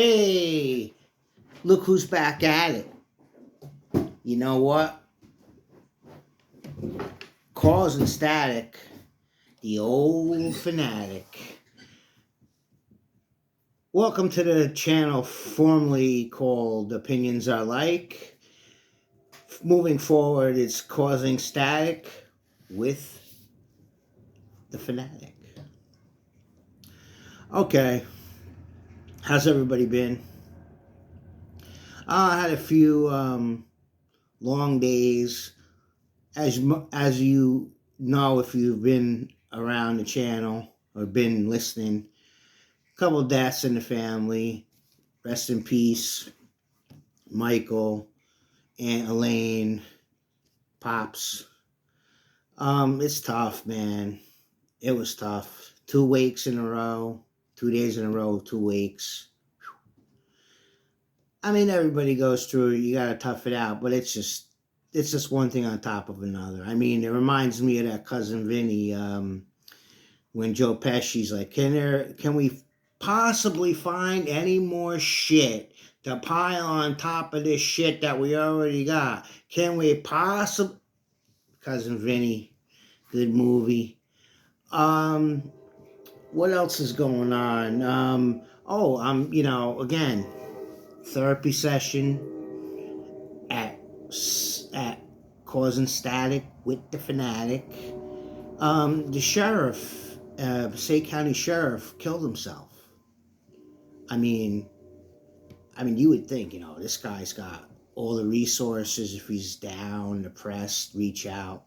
Hey, look who's back at it. You know what? Causing static. The old Fanatic. Welcome to the channel formerly called Opinions Are Like. Moving forward, it's causing static with the Fanatic. Okay, how's everybody been? I had a few long days. As you know, if you've been around the channel or been listening, a couple deaths in the family. Rest in peace, Michael, Aunt Elaine, Pops. It's tough, man. It was tough. 2 wakes in a row, 2 days in a row, 2 wakes. I mean, everybody goes through it. You gotta tough it out, but it's just one thing on top of another. I mean, it reminds me of that cousin Vinny. When Joe Pesci's like, can we possibly find any more shit to pile on top of this shit that we already got? Can we possibly? Cousin Vinny, good movie. What else is going on? Again, therapy session at at causing static with the Fanatic. The sheriff, Passaic County Sheriff, killed himself. I mean, you would think, this guy's got all the resources. If he's down, depressed, reach out.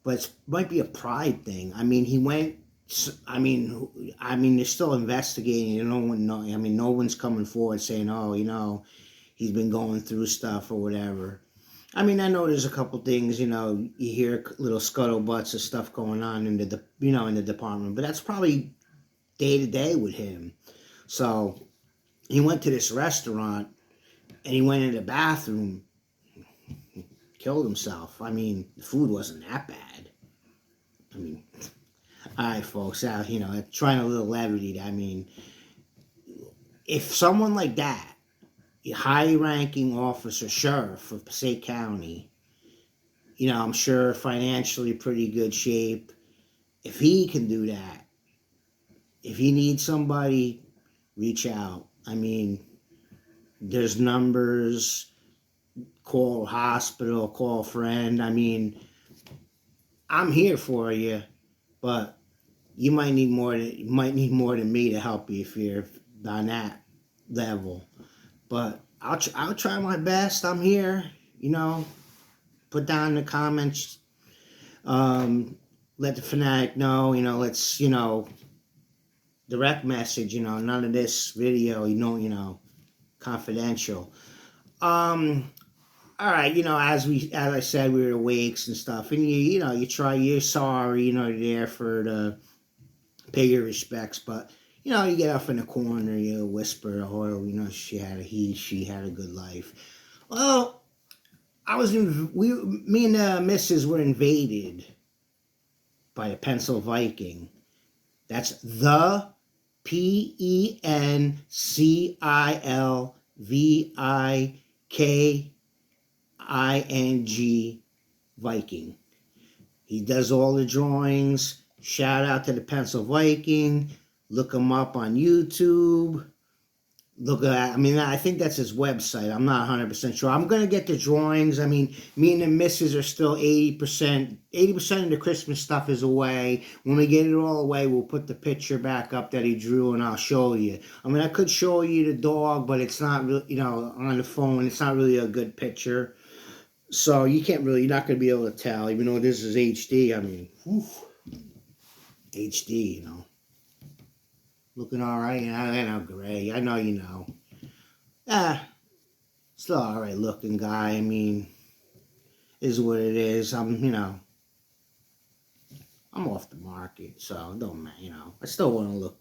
But it might be a pride thing. I mean, he went. They're still investigating. No one know. I mean, no one's coming forward saying, "Oh, he's been going through stuff or whatever." I mean, I know there's a couple things. You hear little scuttlebutts of stuff going on in the department, but that's probably day to day with him. So he went to this restaurant and he went in the bathroom, killed himself. I mean, the food wasn't that bad. I mean, all right, folks, trying a little levity. I mean, if someone like that, a high-ranking officer, sheriff of Passaic County, I'm sure financially pretty good shape, if he can do that, if he needs somebody, reach out. I mean, there's numbers, call hospital, call friend. I mean, I'm here for you, but you might need more than me to help you if you're on that level. But I'll try my best. I'm here. Put down in the comments. Let the Fanatic know. Let's direct message. None of this video. Confidential. All right, as I said, we were awakes and stuff, and you're sorry, you're there for the pay your respects, but you get off in the corner, you whisper, oh, she had a good life. Well, me and the missus were invaded by the Pencil Viking. That's the PENCILVIKING Viking. He does all the drawings. Shout out to the Pencil Viking. Look him up on YouTube. I think that's his website. I'm not 100% sure. I'm going to get the drawings. I mean, me and the missus are still 80%. 80% of the Christmas stuff is away. When we get it all away, we'll put the picture back up that he drew and I'll show you. I mean, I could show you the dog, but it's not really, on the phone, it's not really a good picture. So you're not going to be able to tell, even though this is HD. I mean, HD, Looking all right. I know, Gray. I know you know. Still all right looking guy. I mean, is what it is. I'm off the market, so it don't matter. I still want to look,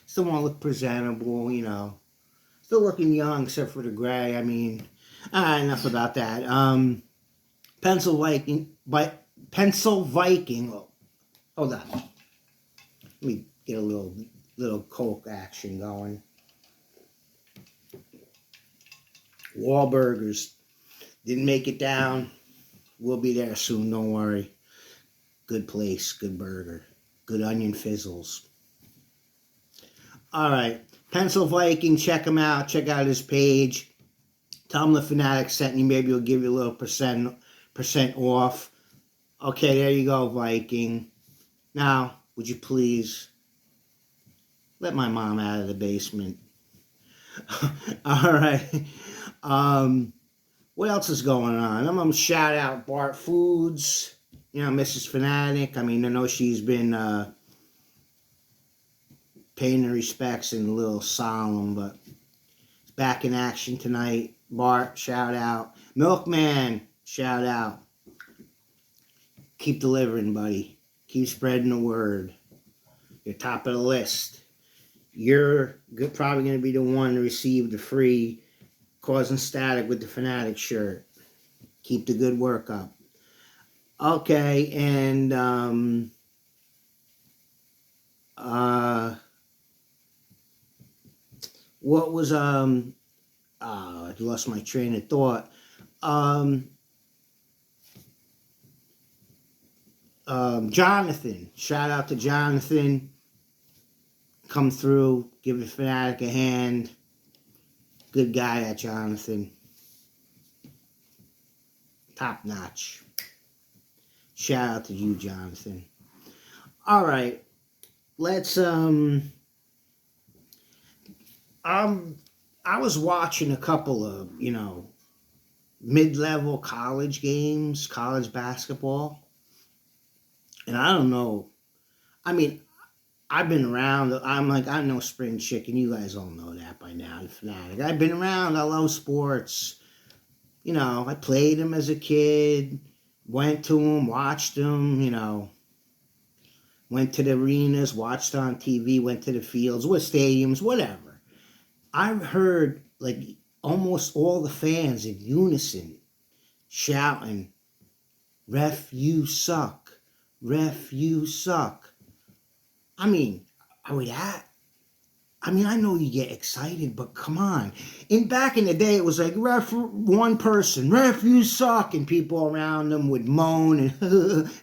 still want to look presentable. Still looking young, except for the gray. I mean, enough about that. Pencil Viking. Oh, hold on. Let me get a little Coke action going. Wahlburgers. Didn't make it down. We'll be there soon, don't worry. Good place, good burger. Good onion fizzles. All right. Pencil Viking, check him out. Check out his page. Tell him the Fanatic sent you. Maybe he'll give you a little percent off. Okay, there you go, Viking. Now, would you please let my mom out of the basement? All right. What else is going on? I'm going to shout out Bart Foods. You know, Mrs. Fanatic. I mean, I know she's been paying her respects and a little solemn, but it's back in action tonight. Bart, shout out. Milkman, shout out. Keep delivering, buddy. Keep spreading the word. You're top of the list. You're probably going to be the one to receive the free Causing Static with the Fanatic shirt. Keep the good work up. Okay, and what was I lost my train of thought. Jonathan, shout out to Jonathan. Come through, give the Fanatic a hand. Good guy, that Jonathan. Top notch. Shout out to you, Jonathan. All right, let's I was watching a couple of, mid-level college games, college basketball. And I don't know. I mean, I've been around. I'm no spring chicken. You guys all know that by now, the Fanatic. I've been around. I love sports. I played them as a kid. Went to them, watched them, went to the arenas, watched on TV, went to the fields, what stadiums, whatever. I've heard almost all the fans in unison shouting, "Ref, you suck. Ref, you suck." I mean, are we that? I mean, I know you get excited, but come on. Back in the day, it was like, ref, one person, "Ref, you suck," and people around them would moan and,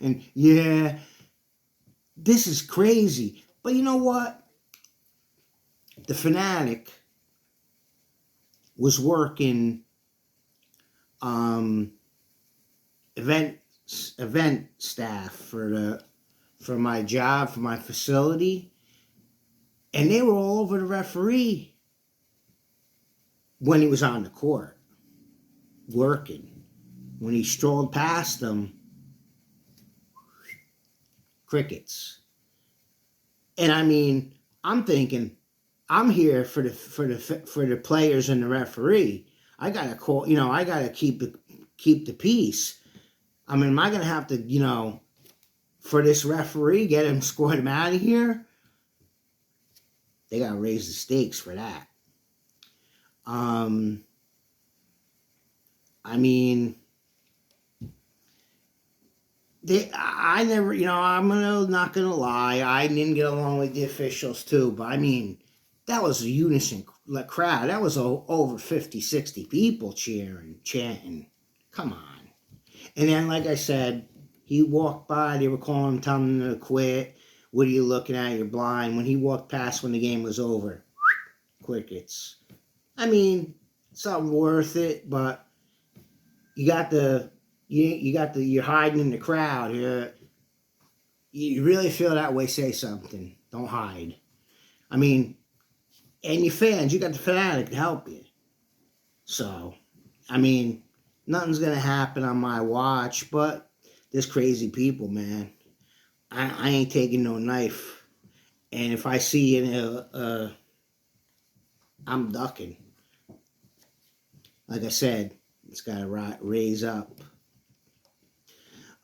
and yeah, this is crazy. But you know what? The Fanatic was working event staff for my job, for my facility. And they were all over the referee when he was on the court, working. When he strolled past them, crickets. And I mean, I'm thinking, I'm here for the players and the referee. I gotta call, I gotta keep the peace. I mean, am I gonna have to, for this referee, get him, squad him out of here? They gotta raise the stakes for that. I mean, I never, I'm not gonna lie, I didn't get along with the officials too, but I mean, that was a unison crowd. That was over 50, 60 people cheering, chanting. Come on. And then, like I said, he walked by, they were calling him, telling him to quit. What are you looking at? You're blind. When he walked past when the game was over, crickets. I mean, something worth it, but you're hiding in the crowd. You really feel that way, say something. Don't hide. I mean, and your fans, you got the Fanatic to help you. So, I mean, nothing's going to happen on my watch, but there's crazy people, man. I ain't taking no knife. And if I see I'm ducking. Like I said, it's got to raise up.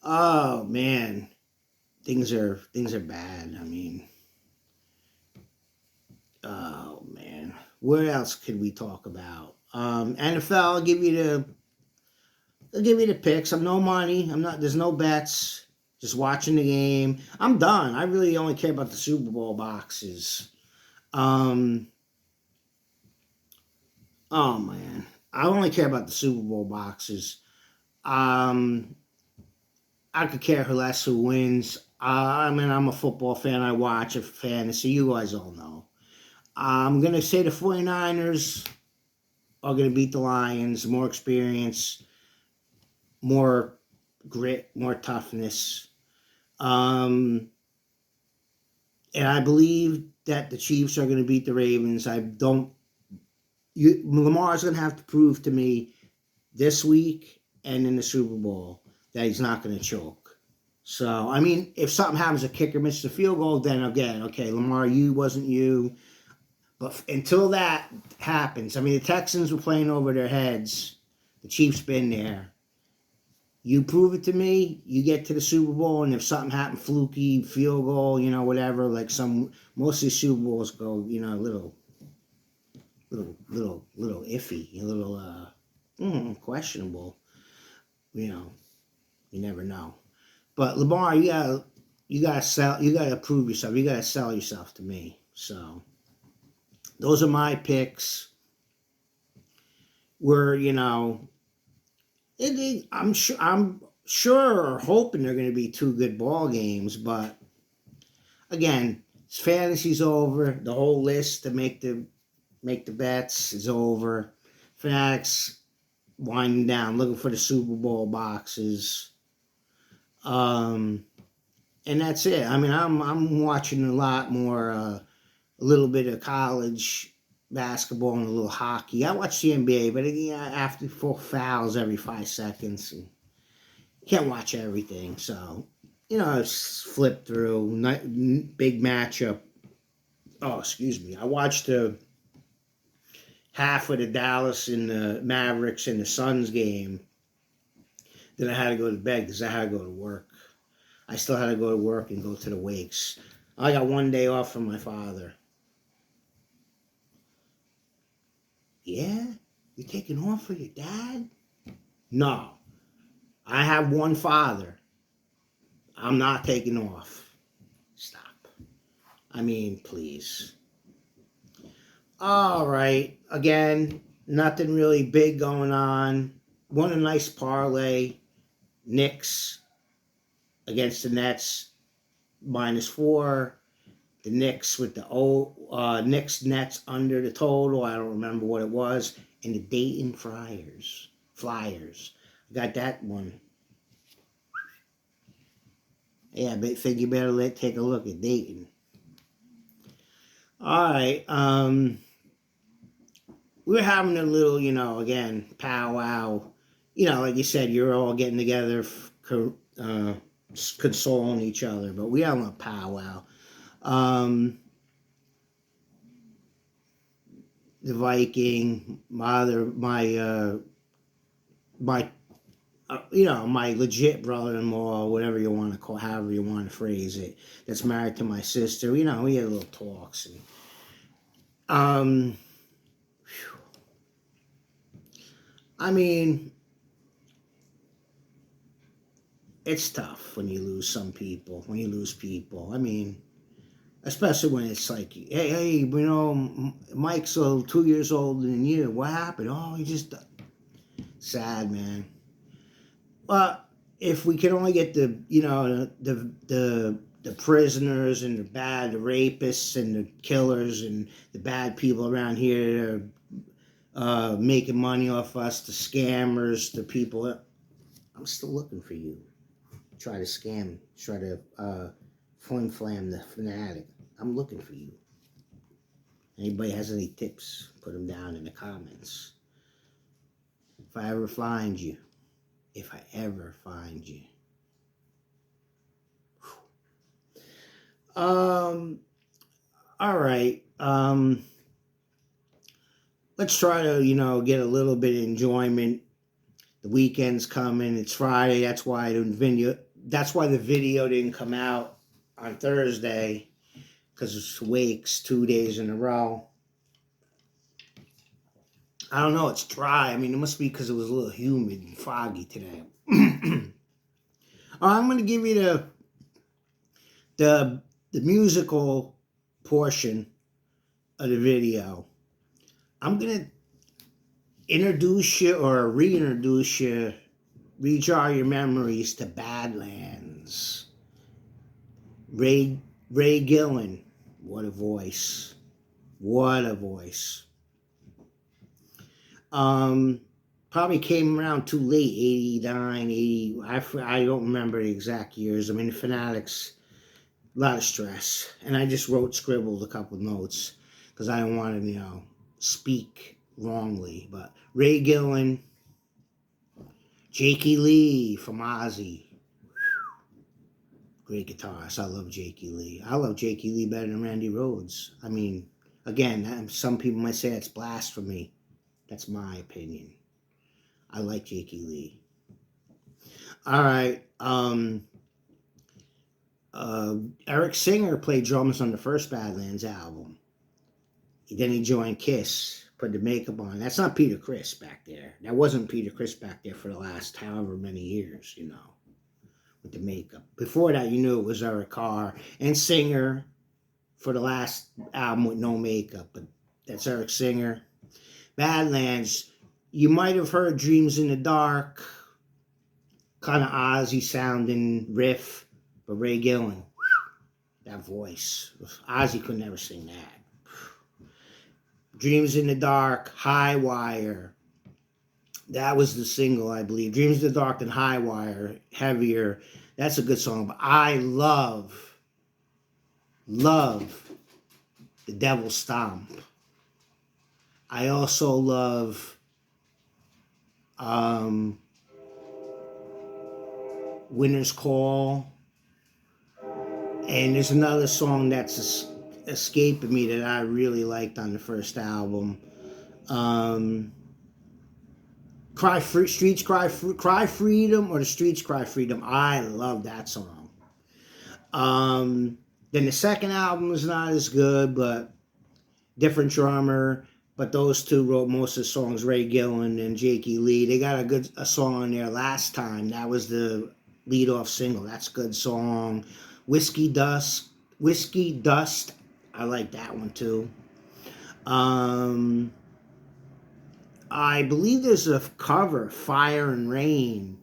Oh, man. Things are bad. I mean, oh, man. What else could we talk about? NFL, I'll give you the picks. I'm no money. There's no bets. Just watching the game. I'm done. I really only care about the Super Bowl boxes. Oh, man. I only care about the Super Bowl boxes. Um, I could care less who wins. I mean, I'm a football fan. I watch a fantasy. You guys all know. I'm going to say the 49ers are going to beat the Lions. More experience, more grit, more toughness. Um, and I believe that the Chiefs are going to beat the Ravens. I don't. Lamar's going to have to prove to me this week and in the Super Bowl that he's not going to choke. So, I mean, if something happens, a kicker misses a field goal, then again, okay, Lamar, you wasn't you. But until that happens, I mean, the Texans were playing over their heads. The Chiefs been there. You prove it to me, you get to the Super Bowl, and if something happened, fluky, field goal, whatever, like most of these Super Bowls go, a little iffy, a little, questionable. You never know. But Lamar, you gotta prove yourself. You gotta sell yourself to me. So those are my picks. Where I'm sure, hoping they're going to be two good ball games. But again, fantasy's over. The whole list to make the bets is over. Fanatics winding down, looking for the Super Bowl boxes. And that's it. I mean, I'm watching a lot more, a little bit of college basketball and a little hockey. I watch the NBA, but after 4 fouls every 5 seconds, and can't watch everything. So, I flip through. Big matchup. Oh, excuse me. I watched half of the Dallas and the Mavericks and the Suns game. Then I had to go to bed because I had to go to work. I still had to go to work and go to the wakes. I got one day off from my father. Yeah? You're taking off for your dad? No. I have one father. I'm not taking off. Stop. I mean, please. All right. Again, nothing really big going on. Won a nice parlay. Knicks against the Nets, -4. The Knicks with the Knicks Nets under the total. I don't remember what it was. And the Dayton Flyers. I got that one. Yeah, I think you better take a look at Dayton. All right. We're having a little, again, powwow. Like you said, you're all getting together, consoling each other. But we have a powwow. The Viking, my my legit brother-in-law, whatever you want to call, however you want to phrase it, that's married to my sister. We had little talks and I mean, it's tough when you lose people. I mean, especially when it's like, hey, Mike's 2 years older than you. What happened? Oh, he just sad, man. But if we could only get the prisoners and the rapists and the killers and the bad people around here making money off us, the scammers, the people. I'm still looking for you. Try to flam the Fanatic. I'm looking for you. Anybody has any tips, put them down in the comments. If I ever find you. All right. Let's try to, get a little bit of enjoyment. The weekend's coming. It's Friday. That's why the video didn't come out on Thursday, because it's wakes 2 days in a row. I don't know. It's dry. I mean, it must be because it was a little humid and foggy today. I'm going to give you the musical portion of the video. I'm going to introduce you or reintroduce you, rejar your memories to Badlands. Ray Ray Gillen, what a voice! What a voice! Um, Probably came around too late, 89, 80. I don't remember the exact years. I mean, Fanatics, a lot of stress. And I just scribbled a couple notes because I don't want to, speak wrongly. But Ray Gillen, Jakey Lee from Ozzy. Great guitarist. I love Jakey Lee. I love Jakey Lee better than Randy Rhoads. I mean, again, some people might say it's blasphemy. That's my opinion. I like Jakey Lee. All right. Eric Singer played drums on the first Badlands album. Then he joined Kiss, put the makeup on. That's not Peter Criss back there. That wasn't Peter Criss back there for the last however many years, with the makeup. Before that, you knew it was Eric Carr and Singer for the last album with no makeup. But that's Eric Singer. Badlands, you might have heard Dreams in the Dark, kind of Ozzy sounding riff, but Ray Gillen, that voice. Ozzy could never sing that. Dreams in the Dark, High Wire. That was the single, I believe. Dreams in the Dark and High Wire, Heavier. That's a good song. But I love The Devil's Stomp. I also love Winter's Call. And there's another song that's escaping me that I really liked on the first album. Cry Freedom, or The Streets Cry Freedom. I love that song. Then the second album is not as good, but different drummer. But those two wrote most of the songs, Ray Gillen and Jakey Lee. They got a song on there last time. That was the lead-off single. That's a good song. Whiskey Dust. I like that one too. I believe there's a cover, Fire and Rain.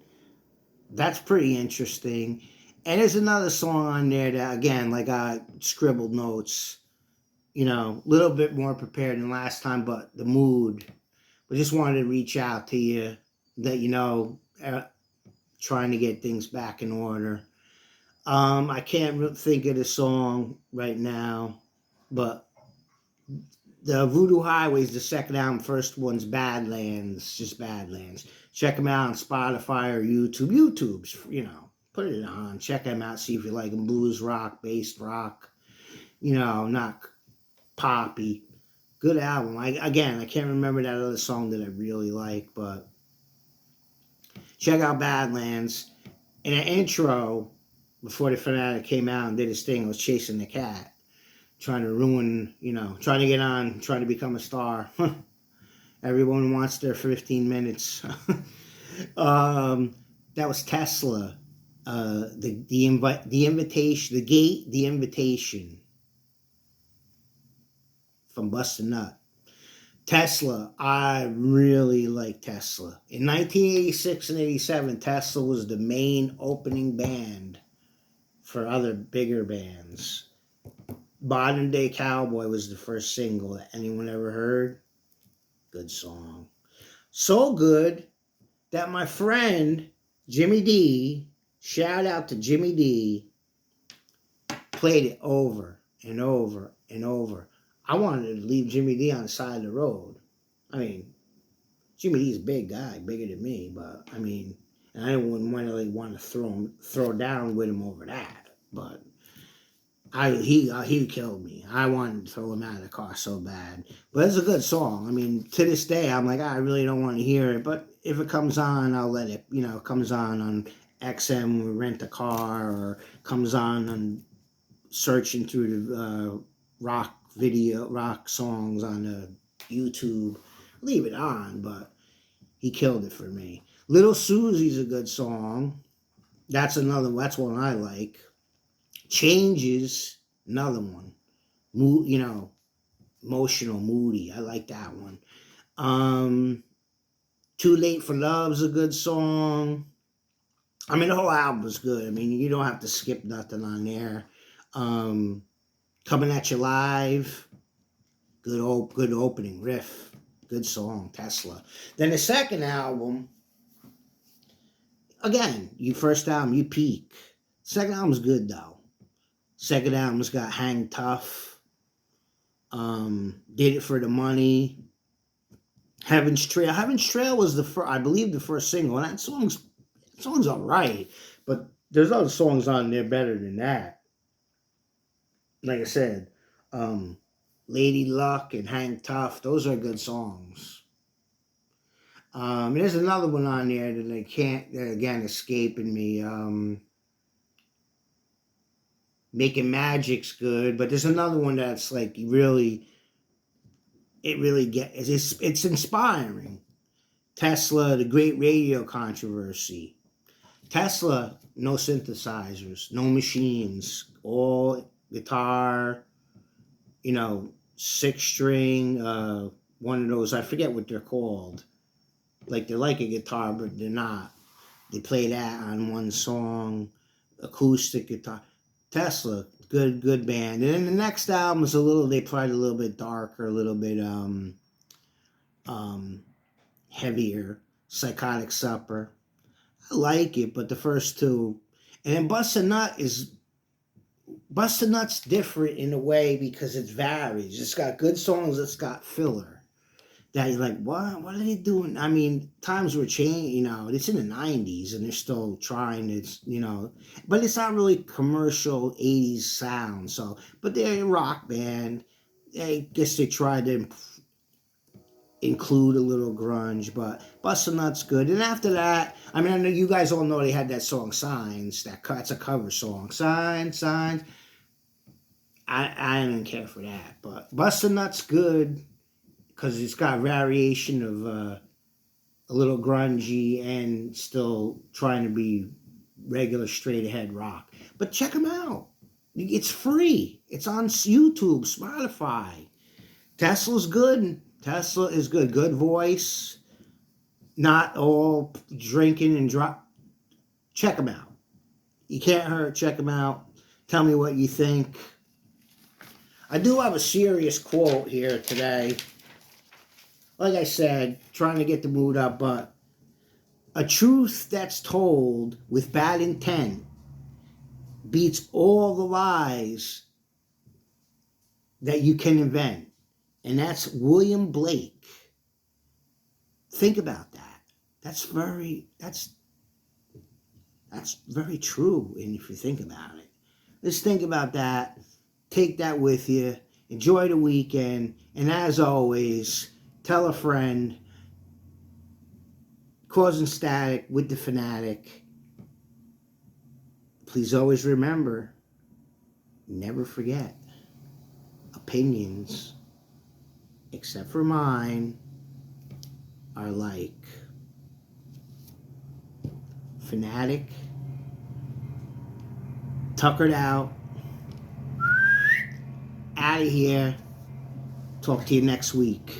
That's pretty interesting. And there's another song on there that, again, like I scribbled notes, a little bit more prepared than last time, but the mood. But just wanted to reach out to you, that, trying to get things back in order. I can't think of the song right now, but the Voodoo Highways, the second album, first one's Badlands, just Badlands. Check them out on Spotify or YouTube. YouTube's, put it on. Check them out, see if you like them. Blues rock, bass rock, not poppy. Good album. I can't remember that other song that I really like, but check out Badlands. In an intro, before the Fanatic came out and did his thing, was Chasing the Cat. Trying to ruin, trying to get on, trying to become a star. Everyone wants their 15 minutes. That was Tesla. The invitation, the invitation from Bust a Nut. Tesla, I really like Tesla. In 1986 and 87, Tesla was the main opening band for other bigger bands. Modern Day Cowboy was the first single that anyone ever heard. Good song. So good that my friend Jimmy D, shout out to Jimmy D, played it over and over and over. I wanted to leave Jimmy D on the side of the road. I mean, Jimmy D's a big guy, bigger than me, but I mean, and I wouldn't really want to throw down with him over that, but he killed me. I wanted to throw him out of the car so bad. But it's a good song. I mean, to this day, I'm like, I really don't want to hear it. But if it comes on, I'll let it, it comes on XM, we rent a car, or comes on searching through the rock songs on YouTube. Leave it on, but he killed it for me. Little Susie's a good song. That's one I like. Changes, another one. Emotional, moody. I like that one. Too Late for Love's a good song. I mean, the whole album was good. I mean, you don't have to skip nothing on there. Um, Coming at You Live, good opening riff, good song, Tesla. Then the second album, again, you first album, you peak. Second album's good though. Second album's got Hang Tough, Did It for the Money, Heaven's Trail. Heaven's Trail was I believe, the first single, and that song's all right, but there's other songs on there better than that. Like I said, um, Lady Luck and Hang Tough, those are good songs. There's another one on there that I can't, again, escaping me. Making Magic's good, but there's another one that's like it really it's inspiring. Tesla, The Great Radio Controversy. Tesla, no synthesizers, no machines, all guitar, 6 string, one of those, I forget what they're called. Like they're like a guitar, but they're not. They play that on one song, acoustic guitar. Tesla, good band. And then the next album is they played a little bit darker, a little bit heavier. Psychotic Supper. I like it, but the first two, and then Bust a Nut's different in a way because it varies. It's got good songs, it's got filler. That you're like, what? What are they doing? I mean, times were changing. It's in the '90s, and they're still trying. But it's not really commercial '80s sound. So, but they're a rock band. I guess they tried to include a little grunge, but Bust a Nut's good. And after that, I mean, I know you guys all know they had that song Signs. That's a cover song. Signs. I didn't care for that, but Bust a Nut's good because it's got variation of a little grungy and still trying to be regular straight ahead rock. But check them out. It's free. It's on YouTube, Spotify. Tesla's good. Tesla is good. Good voice. Not all drinking and drop. Check them out. You can't hurt. Check them out. Tell me what you think. I do have a serious quote here today. Like I said, trying to get the mood up, but a truth that's told with bad intent beats all the lies that you can invent. And that's William Blake. Think about that. That's very true, and if you think about it. Let's think about that. Take that with you. Enjoy the weekend. And as always, tell a friend. Causing Static with the Fanatic. Please always remember, never forget, opinions, except for mine, are like Fanatic, tuckered out of here. Talk to you next week.